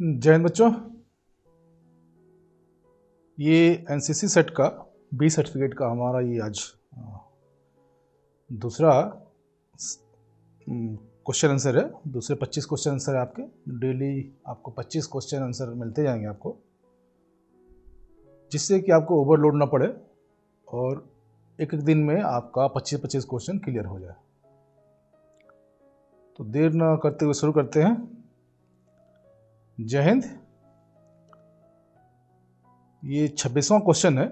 जय हिंद बच्चों। ये एनसीसी सेट का बी सर्टिफिकेट का हमारा ये आज दूसरा क्वेश्चन आंसर है। दूसरे 25 क्वेश्चन आंसर है आपके। डेली आपको 25 क्वेश्चन आंसर मिलते जाएंगे आपको, जिससे कि आपको ओवरलोड ना पड़े और एक एक दिन में आपका 25-25 क्वेश्चन क्लियर हो जाए। तो देर ना करते हुए शुरू करते हैं। जय हिंद। ये 26वां क्वेश्चन है।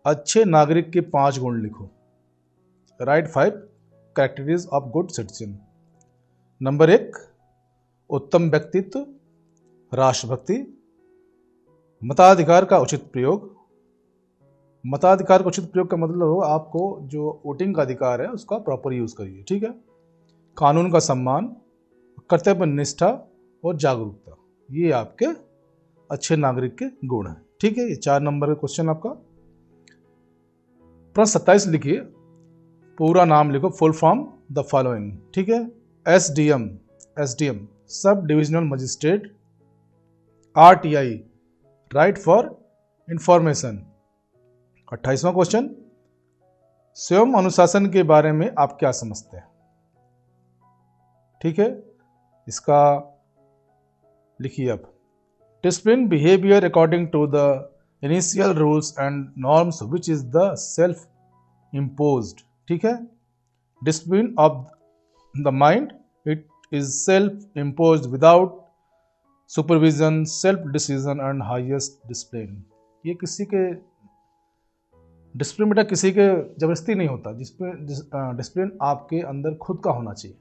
अच्छे नागरिक के 5 गुण लिखो। Right 5 characteristics of good citizen. Number 1, उत्तम व्यक्तित्व, राष्ट्रभक्ति, मताधिकार का उचित प्रयोग। मताधिकार का उचित प्रयोग का मतलब हो आपको जो वोटिंग का अधिकार है उसका प्रॉपर यूज करिए, ठीक है। कानून का सम्मान, कर्तव्य निष्ठा और जागरूकता, ये आपके अच्छे नागरिक के गुण हैं, ठीक है। ये 4 नंबर का क्वेश्चन आपका। प्रश्न 27 लिखिए। पूरा नाम लिखो, फुल फॉर्म द फॉलोइंग, ठीक है। SDM sub divisional magistrate, RTI right for information. 28वां क्वेश्चन, स्वयं अनुशासन के बारे में आप क्या समझते हैं, ठीक है। इसका लिखिए आप। Discipline behaviour according to the initial rules and norms which is the self imposed, ठीक है। Discipline of the mind, it is self imposed without supervision, self decision and highest discipline. ये किसी के डिसिप्लिन बेटा किसी के जबरदस्ती नहीं होता। डिसिप्लिन आपके अंदर खुद का होना चाहिए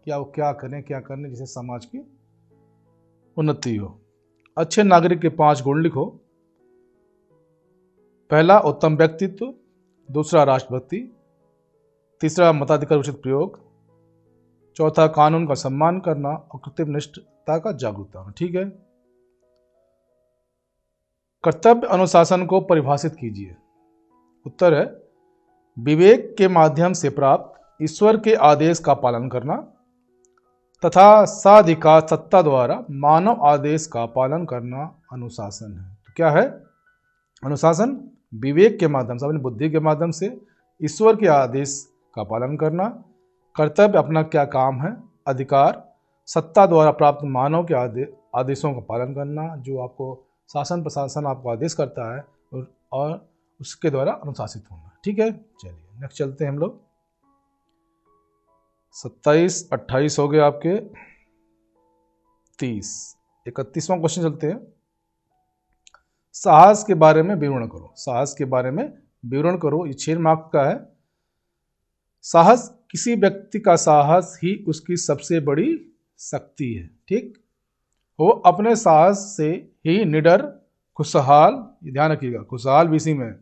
कि आप क्या करें जिससे समाज की उन्नति हो। अच्छे नागरिक के 5 गुण लिखो। पहला, उत्तम व्यक्तित्व। दूसरा, राष्ट्रभक्ति। तीसरा, मताधिकार उचित प्रयोग। चौथा, कानून का सम्मान करना और कर्तव्य निष्ठता का जागरूकता होना, ठीक है। कर्तव्य अनुशासन को परिभाषित कीजिए। उत्तर है, विवेक के माध्यम से प्राप्त ईश्वर के आदेश का पालन करना तथा साधिकार सत्ता द्वारा मानव आदेश का पालन करना अनुशासन है। तो क्या है अनुशासन? विवेक के माध्यम से, अपनी बुद्धि के माध्यम से ईश्वर के आदेश का पालन करना, कर्तव्य अपना क्या काम है, अधिकार सत्ता द्वारा प्राप्त मानव के आदेशों का पालन करना, जो आपको शासन प्रशासन आपको आदेश करता है और उसके द्वारा अनुशासित होना, ठीक है। चलिए नेक्स्ट चलते हैं हम लोग। 27, 28 हो गए आपके। 30, 31वां क्वेश्चन चलते हैं। साहस के बारे में विवरण करो। साहस के बारे में विवरण करो। ये 6 मार्क का है। साहस, किसी व्यक्ति का साहस ही उसकी सबसे बड़ी शक्ति है, ठीक। वो अपने साहस से ही निडर, खुशहाल, ध्यान रखिएगा, खुशहाल विषय में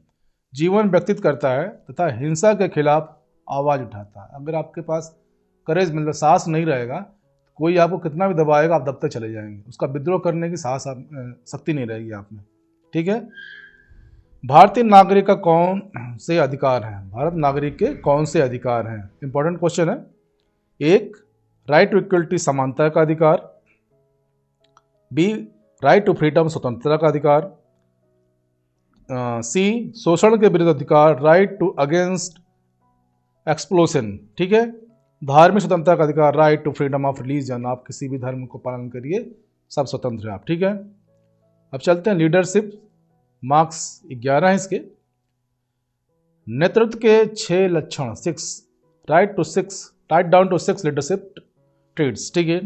जीवन व्यतीत करता है तथा हिंसा के खिलाफ आवाज उठाता है। अगर आपके पास करेज मतलब साहस नहीं रहेगा, कोई आपको कितना भी दबाएगा आप दबते चले जाएंगे। उसका विद्रोह करने की साहस शक्ति नहीं रहेगी आप में, ठीक है। भारतीय नागरिक का कौन से अधिकार हैं? भारत नागरिक के कौन से अधिकार हैं? इंपॉर्टेंट क्वेश्चन है। 1, राइट टू इक्वलिटी, समानता का अधिकार। बी, राइट टू फ्रीडम, स्वतंत्रता का अधिकार। सी, शोषण के विरुद्ध अधिकार, राइट टू अगेंस्ट एक्सप्लोशन, ठीक है। धार्मिक स्वतंत्रता का अधिकार, right to freedom of religion, आप किसी भी धर्म को पालन करिए, सब स्वतंत्र है आप, ठीक है। अब चलते हैं लीडरशिप, मार्क्स 11 है इसके। नेतृत्व के 6 लक्षण, 6, right down to 6 leadership traits, ठीक है।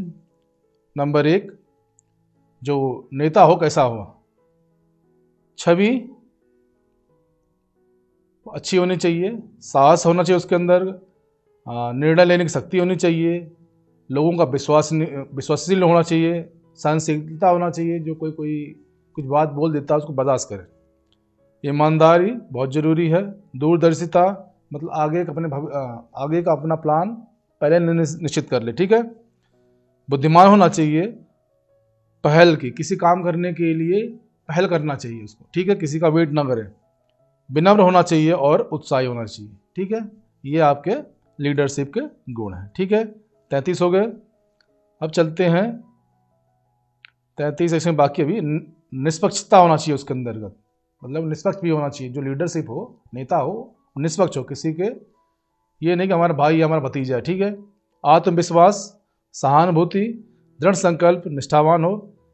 नंबर 1, जो नेता हो कैसा हो? छवि अच्छी होनी चाहिए, साहस होना चाहिए उसके अंदर, निर्णय लेने की शक्ति होनी चाहिए, लोगों का विश्वासशील होना चाहिए, सहनशीलता होना चाहिए, जो कोई कुछ बात बोल देता है उसको बर्दाश्त करे। ईमानदारी बहुत जरूरी है। दूरदर्शिता मतलब आगे का अपना प्लान पहले निश्चित कर ले, ठीक है। बुद्धिमान होना चाहिए, पहल की, किसी काम करने के लिए पहल करना चाहिए उसको, ठीक है, किसी का वेट ना करे। विनम्र होना चाहिए और उत्साही होना चाहिए, ठीक है। ये आपके लीडरशिप के गुण हैं, ठीक है। 33 हो गए। अब चलते हैं 33 इसमें बाकी अभी। निष्पक्षता होना चाहिए उसके अंतर्गत, मतलब निष्पक्ष भी होना चाहिए, जो लीडरशिप हो, नेता हो, निष्पक्ष हो किसी के, ये नहीं कि हमारा भाई या हमारा भतीजा है, ठीक है। आत्मविश्वास, सहानुभूति, दृढ़ संकल्प, निष्ठावान हो,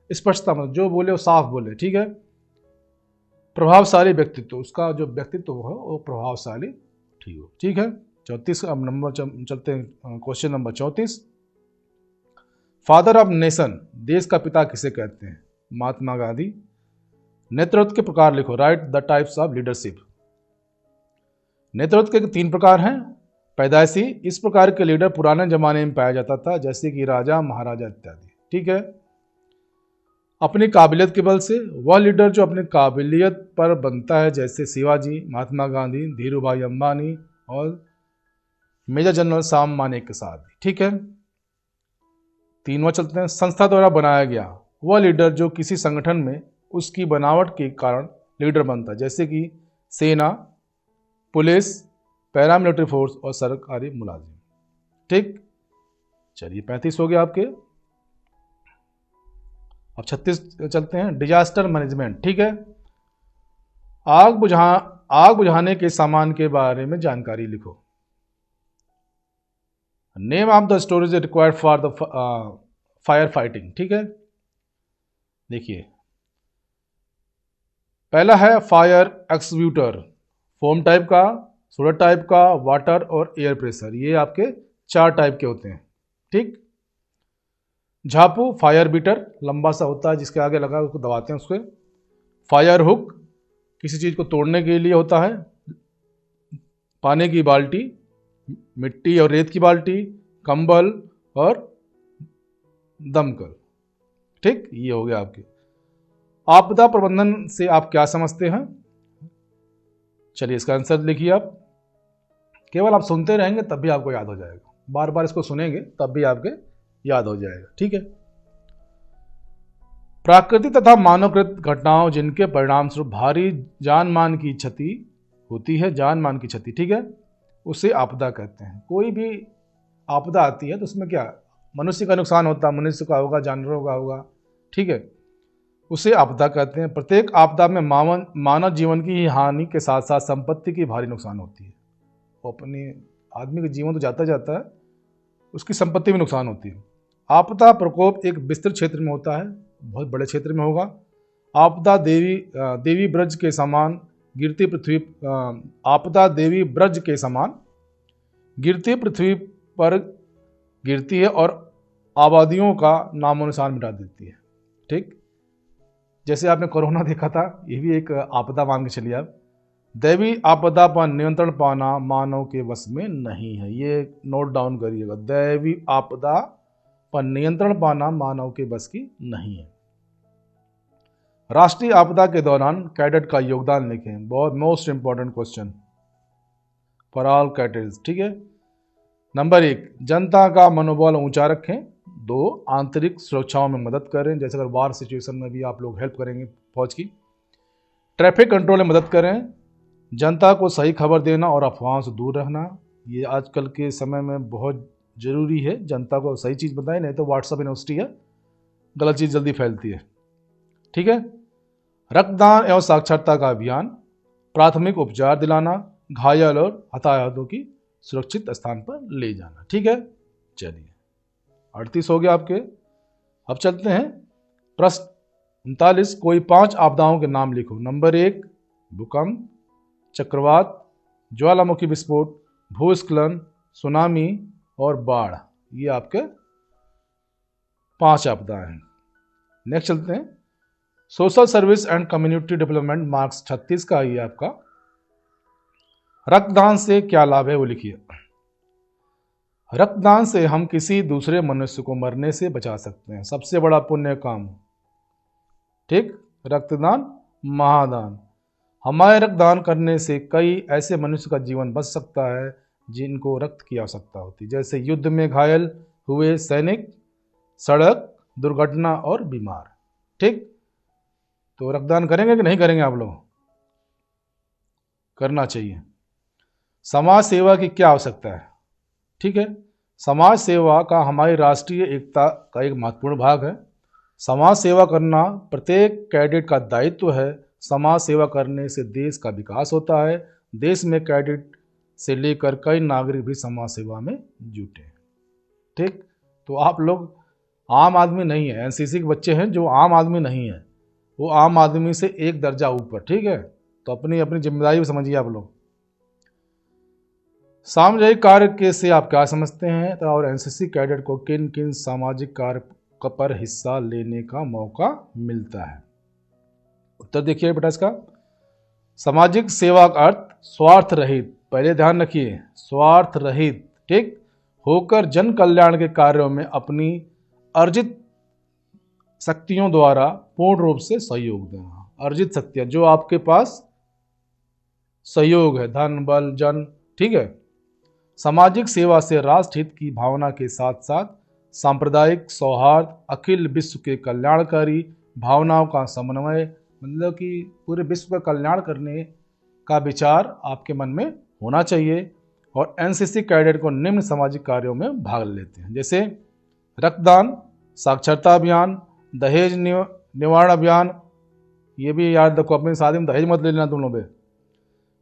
स्पष्टता, मतलब जो बोले वो साफ बोले, ठीक है। प्रभावशाली व्यक्तित्व, उसका जो व्यक्तित्व हो वो प्रभावशाली ठीक हो, ठीक है। 34 अब नंबर चलते हैं question number 34। Father of nation, देश का पिता किसे कहते हैं? महात्मा गांधी। नेतृत्व के प्रकार लिखो, right the types of leadership. नेतृत्व के 3 प्रकार हैं। पैदाइशी, इस प्रकार के लीडर पुराने जमाने में पाया जाता था, जैसे कि राजा महाराजा इत्यादि, ठीक है। अपनी काबिलियत के बल से, वह लीडर जो अपनी काबिलियत पर बनता है, जैसे शिवाजी, महात्मा गांधी, धीरू भाई अंबानी और मेजर जनरल साम मानेक के साथ, ठीक है। 3वां चलते हैं, संस्था द्वारा बनाया गया, वह लीडर जो किसी संगठन में उसकी बनावट के कारण लीडर बनता है, जैसे कि सेना, पुलिस, पैरामिलिट्री फोर्स और सरकारी मुलाजिम, ठीक। चलिए 35 हो गया आपके। अब 36 चलते हैं, डिजास्टर मैनेजमेंट, ठीक है। आग बुझाने के सामान के बारे में जानकारी लिखो। Name of the storage required for the fire fighting, ठीक है। देखिए पहला है फायर एक्सब्यूटर, फोम टाइप का, सोलर टाइप का, वाटर और एयर प्रेशर, ये आपके 4 टाइप के होते हैं, ठीक। झापू, फायर बीटर, लंबा सा होता है जिसके आगे लगा उसको दबाते हैं उसके। फायर हुक, किसी चीज़ को तोड़ने के लिए होता है। पानी की बाल्टी, मिट्टी और रेत की बाल्टी, कंबल और दमकल, ठीक। ये हो गया आपके। आपदा प्रबंधन से आप क्या समझते हैं? चलिए इसका आंसर लिखिए आप। केवल आप सुनते रहेंगे तब भी आपको याद हो जाएगा, बार बार इसको सुनेंगे तब भी आपके याद हो जाएगा, ठीक है। प्राकृतिक तथा मानवकृत घटनाओं जिनके परिणाम स्वरूप भारी जान मान की क्षति होती है, जान मान की क्षति, ठीक है, उसे आपदा कहते हैं। कोई भी आपदा आती है तो उसमें क्या मनुष्य का नुकसान होता है, मनुष्य का होगा, जानवरों का होगा, ठीक है, उसे आपदा कहते हैं। प्रत्येक आपदा में मानव जीवन की हानि के साथ साथ संपत्ति की भारी नुकसान होती है। वो अपने आदमी का जीवन तो जाता है, उसकी संपत्ति में नुकसान होती है। आपदा प्रकोप एक विस्तृत क्षेत्र में होता है, बहुत बड़े क्षेत्र में होगा। आपदा देवी ब्रज के समान गिरती पृथ्वी, आपदा देवी ब्रज के समान गिरती पृथ्वी पर गिरती है और आबादियों का नामो निशान मिटा देती है, ठीक। जैसे आपने कोरोना देखा था, ये भी एक आपदा मान के चलिए आप। दैवी आपदा पर नियंत्रण पाना मानव के वश में नहीं है, ये नोट डाउन करिएगा। दैवी आपदा पर नियंत्रण पाना मानव के वश की नहीं है। राष्ट्रीय आपदा के दौरान कैडेट का योगदान लिखें, बहुत most important question for all cadets, ठीक है। नंबर 1, जनता का मनोबल ऊंचा रखें। 2, आंतरिक सुरक्षाओं में मदद करें, जैसे अगर वार सिचुएशन में भी आप लोग हेल्प करेंगे फौज की। ट्रैफिक कंट्रोल में मदद करें, जनता को सही खबर देना और अफवाहों से दूर रहना, ये आजकल के समय में बहुत ज़रूरी है। जनता को सही चीज़ बताएं, नहीं तो व्हाट्सएप यूनिवर्सिटी है, गलत चीज़ जल्दी फैलती है, ठीक है। रक्तदान एवं साक्षरता का अभियान, प्राथमिक उपचार दिलाना, घायल और हताहतों की सुरक्षित स्थान पर ले जाना, ठीक है। चलिए 38 हो गया आपके। अब चलते हैं प्रश्न 39, कोई 5 आपदाओं के नाम लिखो। नंबर 1, भूकंप, चक्रवात, ज्वालामुखी विस्फोट, भूस्खलन, सुनामी और बाढ़, ये आपके 5 आपदाएं हैं। नेक्स्ट चलते हैं social service and community development, marks 36 का ये आपका। रक्तदान से क्या लाभ है वो लिखिए। रक्तदान से हम किसी दूसरे मनुष्य को मरने से बचा सकते हैं, सबसे बड़ा पुण्य काम, ठीक। रक्तदान महादान, हमारे रक्तदान करने से कई ऐसे मनुष्य का जीवन बच सकता है जिनको रक्त की आवश्यकता होती है, जैसे युद्ध में घायल हुए सैनिक, सड़क दुर्घटना और बीमार, ठीक। तो रक्तदान करेंगे कि नहीं करेंगे आप लोग? करना चाहिए। समाज सेवा की क्या आवश्यकता है, ठीक है। समाज सेवा का हमारी राष्ट्रीय एकता का एक महत्वपूर्ण भाग है। समाज सेवा करना प्रत्येक कैडेट का दायित्व है। समाज सेवा करने से देश का विकास होता है। देश में कैडेट से लेकर कई नागरिक भी समाज सेवा में जुटे हैं। ठीक, तो आप लोग आम आदमी नहीं है, एनसीसी के बच्चे हैं जो आम आदमी नहीं है, वो आम आदमी से एक दर्जा ऊपर। ठीक है, तो अपनी अपनी जिम्मेदारी भी समझिए आप लोग। सामाजिक कार्य के से आप क्या समझते हैं, तो और एनसीसी कैडेट को किन किन सामाजिक कार्य पर हिस्सा लेने का मौका मिलता है? उत्तर देखिए बेटा इसका। सामाजिक सेवा का अर्थ स्वार्थ रहित, पहले ध्यान रखिए, स्वार्थ रहित, ठीक, होकर जन कल्याण के कार्यों में अपनी अर्जित शक्तियों द्वारा पूर्ण रूप से सहयोग देना। अर्जित शक्तियां जो आपके पास सहयोग है, धन बल जन, ठीक है। सामाजिक सेवा से राष्ट्र हित की भावना के साथ साथ सांप्रदायिक सौहार्द, अखिल विश्व के कल्याणकारी भावनाओं का समन्वय, मतलब कि पूरे विश्व का कल्याण करने का विचार आपके मन में होना चाहिए। और एनसीसी कैडेट को निम्न सामाजिक कार्यों में भाग लेते हैं, जैसे रक्तदान, साक्षरता अभियान, दहेज निवारण अभियान, ये भी याद रखो अपनी शादी में दहेज मत ले लेना तुम लोग,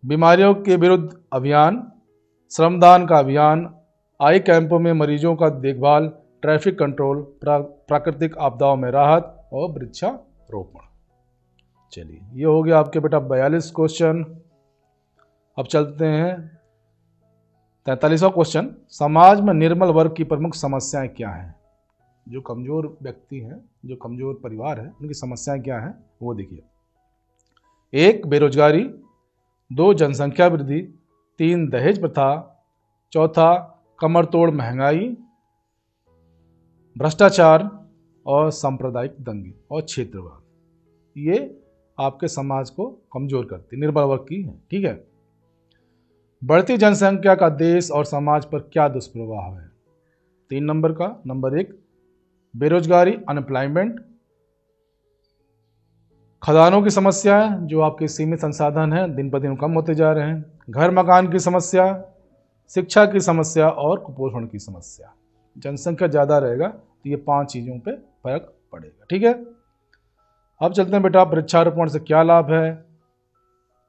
बीमारियों के विरुद्ध अभियान, श्रमदान का अभियान, आई कैंपों में मरीजों का देखभाल, ट्रैफिक कंट्रोल, प्राकृतिक आपदाओं में राहत और वृक्षारोपण। चलिए, ये हो गया आपके बेटा 42 क्वेश्चन। अब चलते हैं 43वां क्वेश्चन। समाज में निर्बल वर्ग की प्रमुख समस्याएं क्या हैं? जो कमजोर व्यक्ति हैं, जो कमजोर परिवार है, उनकी समस्याएं क्या हैं वो देखिए। 1 बेरोजगारी, 2 जनसंख्या वृद्धि, 3 दहेज प्रथा, 4 कमर तोड़ महंगाई, भ्रष्टाचार और सांप्रदायिक दंगे और क्षेत्रवाद। ये आपके समाज को कमजोर करती, निर्बल वर्ग की है। ठीक है। बढ़ती जनसंख्या का देश और समाज पर क्या दुष्प्रभाव है? 3 नंबर का। नंबर 1 बेरोजगारी, अनएम्प्लॉयमेंट, खदानों की समस्या है, जो आपके सीमित संसाधन हैं दिन पर दिन कम होते जा रहे हैं, घर मकान की समस्या, शिक्षा की समस्या और कुपोषण की समस्या। जनसंख्या ज़्यादा रहेगा तो ये 5 चीज़ों पे फर्क पड़ेगा। ठीक है। अब चलते हैं बेटा वृक्षारोपण से क्या लाभ है,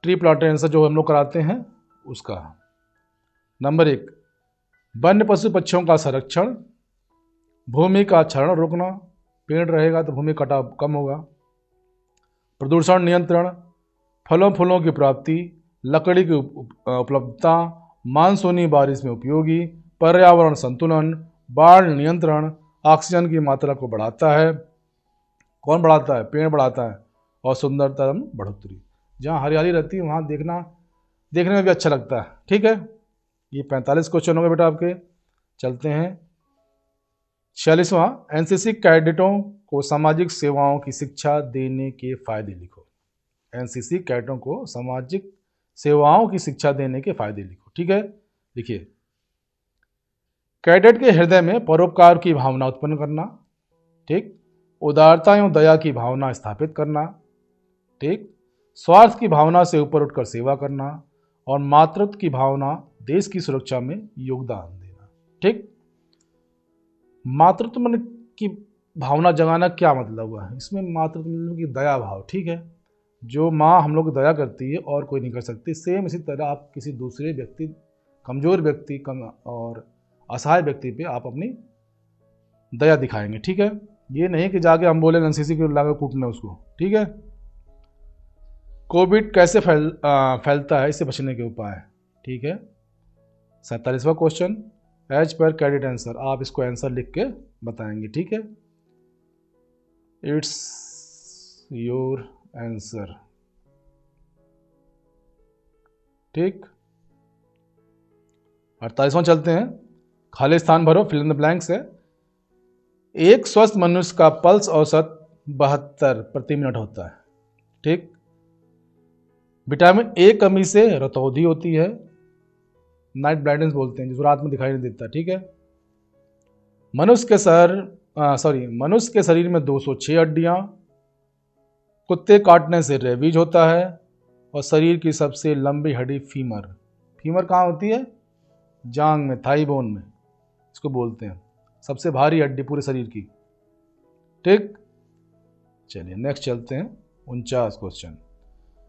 ट्री प्लांटेशन जो हम लोग कराते हैं उसका। नंबर 1 वन्य पशु पक्षियों का संरक्षण, भूमि का क्षरण रोकना, पेड़ रहेगा तो भूमि कटाव कम होगा, प्रदूषण नियंत्रण, फलों फूलों की प्राप्ति, लकड़ी की उपलब्धता, मानसूनी बारिश में उपयोगी, पर्यावरण संतुलन, बाढ़ नियंत्रण, ऑक्सीजन की मात्रा को बढ़ाता है। कौन बढ़ाता है? पेड़ बढ़ाता है। और सुंदरता में बढ़ोतरी, जहाँ हरियाली रहती है वहाँ देखने में भी अच्छा लगता है। ठीक है। ये 45 क्वेश्चन हो गए बेटा आपके। चलते हैं 46वां, एनसीसी कैडेटों को सामाजिक सेवाओं की शिक्षा देने के फायदे लिखो। एनसीसी कैडेटों को सामाजिक सेवाओं की शिक्षा देने के फायदे लिखो। ठीक है। देखिए, कैडेट के हृदय में परोपकार की भावना उत्पन्न करना, ठीक, उदारता एवं दया की भावना स्थापित करना, ठीक, स्वार्थ की भावना से ऊपर उठकर सेवा करना और मातृत्व की भावना, देश की सुरक्षा में योगदान देना। ठीक, मातृत्व मन की भावना जगाना क्या मतलब हुआ है? इसमें मातृत्व मतलब की दया भाव। ठीक है। जो माँ हम लोग दया करती है और कोई नहीं कर सकती, सेम इसी तरह आप किसी दूसरे व्यक्ति, कमजोर व्यक्ति और असहाय व्यक्ति पे आप अपनी दया दिखाएंगे। ठीक है। ये नहीं कि जाके हम बोलेंगे एनसीसी को लाकर कूटने उसको। ठीक है। कोविड कैसे फैलता है, इससे बचने के उपाय। ठीक है। 47वां question, as per cadet answer, आप इसको आंसर लिख के बताएंगे। ठीक है। It's your answer. ठीक। 48वां चलते हैं, खाली स्थान भरो, फिल इन द ब्लैंक्स है। एक स्वस्थ मनुष्य का पल्स औसत 72 प्रति मिनट होता है। ठीक। विटामिन ए कमी से रतौंधी होती है, नाइट ब्लाइंडनेस बोलते हैं, जिसको रात में दिखाई नहीं देता। ठीक है। मनुष्य के शरीर में 206 हड्डियां, कुत्ते काटने से रेबीज होता है और शरीर की सबसे लंबी हड्डी फीमर कहाँ होती है? जांग में, थाई बोन में। इसको बोलते हैं, सबसे भारी हड्डी पूरे शरीर की। ठीक, चलिए नेक्स्ट चलते हैं। 49 क्वेश्चन,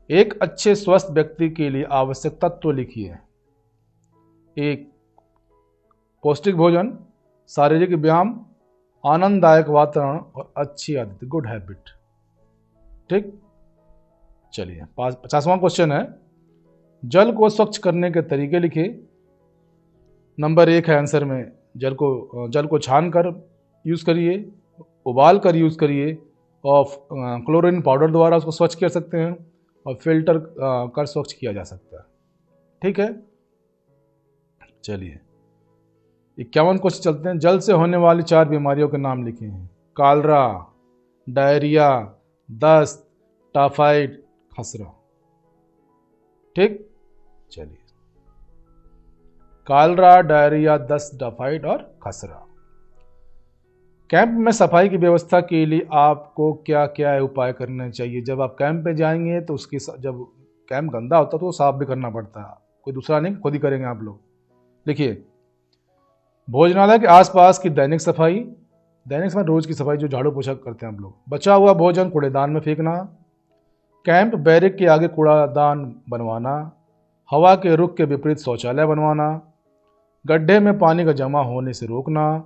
एक अच्छे स्वस्थ व्यक्ति के लिए आवश्यक तत्व लिखिए। एक, पौष्टिक भोजन, शारीरिक व्यायाम, आनंददायक वातावरण और अच्छी आदत, गुड हैबिट। ठीक, चलिए 50वां क्वेश्चन है, जल को स्वच्छ करने के तरीके लिखिए। नंबर 1 है आंसर में, जल को छान कर यूज़ करिए, उबाल कर यूज़ करिए, और क्लोरीन पाउडर द्वारा उसको स्वच्छ कर सकते हैं, और फिल्टर कर स्वच्छ किया जा सकता है। ठीक है, चलिए 51 क्वेश्चन चलते हैं, जल से होने वाली 4 बीमारियों के नाम लिखे हैं। कालरा, डायरिया, दस्त, टाइफाइड, खसरा। ठीक, चलिए कालरा, डायरिया, दस्त, टाइफाइड और खसरा। कैंप में सफाई की व्यवस्था के लिए आपको क्या क्या उपाय करने चाहिए? जब आप कैंप पे जाएंगे तो जब कैंप गंदा होता है तो वो साफ भी करना पड़ता है, कोई दूसरा नहीं, खुद ही करेंगे आप लोग। लिखिए, भोजनालय के आसपास की दैनिक सफाई, दैनिक समय रोज की सफाई, जो झाड़ू पोछा करते हैं हम लोग। बचा हुआ भोजन कूड़ेदान में फेंकना, कैंप बैरिक के आगे कूड़ादान बनवाना, हवा के रुख के विपरीत शौचालय बनवाना, गड्ढे में पानी का जमा होने से रोकना,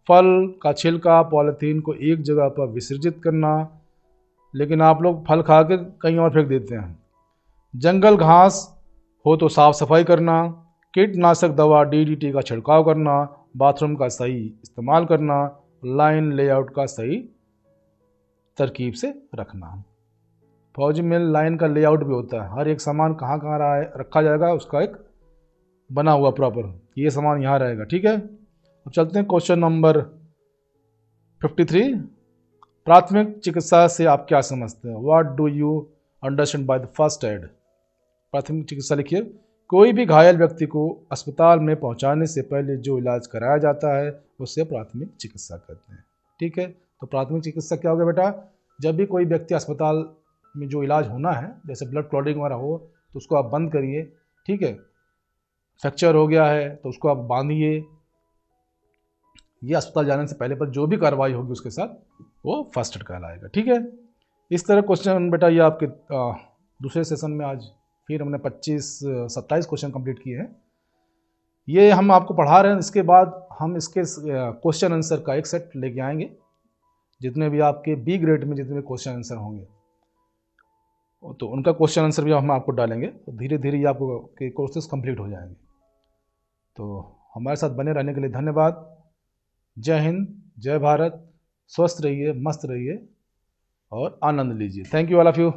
फल का छिलका पॉलीथीन को एक जगह पर विसर्जित करना, लेकिन आप लोग फल खा के कहीं और फेंक देते हैं, जंगल घास हो तो साफ सफाई करना, कीटनाशक दवा DDT का छिड़काव करना, बाथरूम का सही इस्तेमाल करना, लाइन लेआउट का सही तरकीब से रखना। फौज में लाइन का लेआउट भी होता है, हर एक सामान कहाँ कहाँ रखा जाएगा उसका एक बना हुआ प्रॉपर, ये सामान यहाँ रहेगा। ठीक है, अब चलते हैं क्वेश्चन नंबर 53, प्राथमिक चिकित्सा से आप क्या समझते हैं? What do you understand by the first aid? प्राथमिक चिकित्सा लिखिए, कोई भी घायल व्यक्ति को अस्पताल में पहुंचाने से पहले जो इलाज कराया जाता है उसे प्राथमिक चिकित्सा कहते हैं। ठीक है, तो प्राथमिक चिकित्सा क्या हो गया बेटा? जब भी कोई व्यक्ति अस्पताल में जो इलाज होना है, जैसे ब्लड क्लॉटिंग वगैरह हो, तो उसको आप बंद करिए। ठीक है, फ्रैक्चर हो गया है तो उसको आप बांधिए, ये अस्पताल जाने से पहले पर जो भी कार्रवाई होगी उसके साथ वो फर्स्ट एड कहलाएगा। ठीक है, इस तरह क्वेश्चन बेटा ये आपके दूसरे सेशन में आज फिर हमने 27 क्वेश्चन कंप्लीट किए हैं। ये हम आपको पढ़ा रहे हैं, इसके बाद हम इसके क्वेश्चन आंसर का एक सेट लेके आएंगे, जितने भी आपके बी ग्रेड में जितने भी क्वेश्चन आंसर होंगे तो उनका क्वेश्चन आंसर भी हम आपको डालेंगे, तो धीरे धीरे ये आपको के कोर्सेज कंप्लीट हो जाएंगे। तो हमारे साथ बने रहने के लिए धन्यवाद। जय हिंद, जय भारत, स्वस्थ रहिए, मस्त रहिए और आनंद लीजिए। Thank you all of you.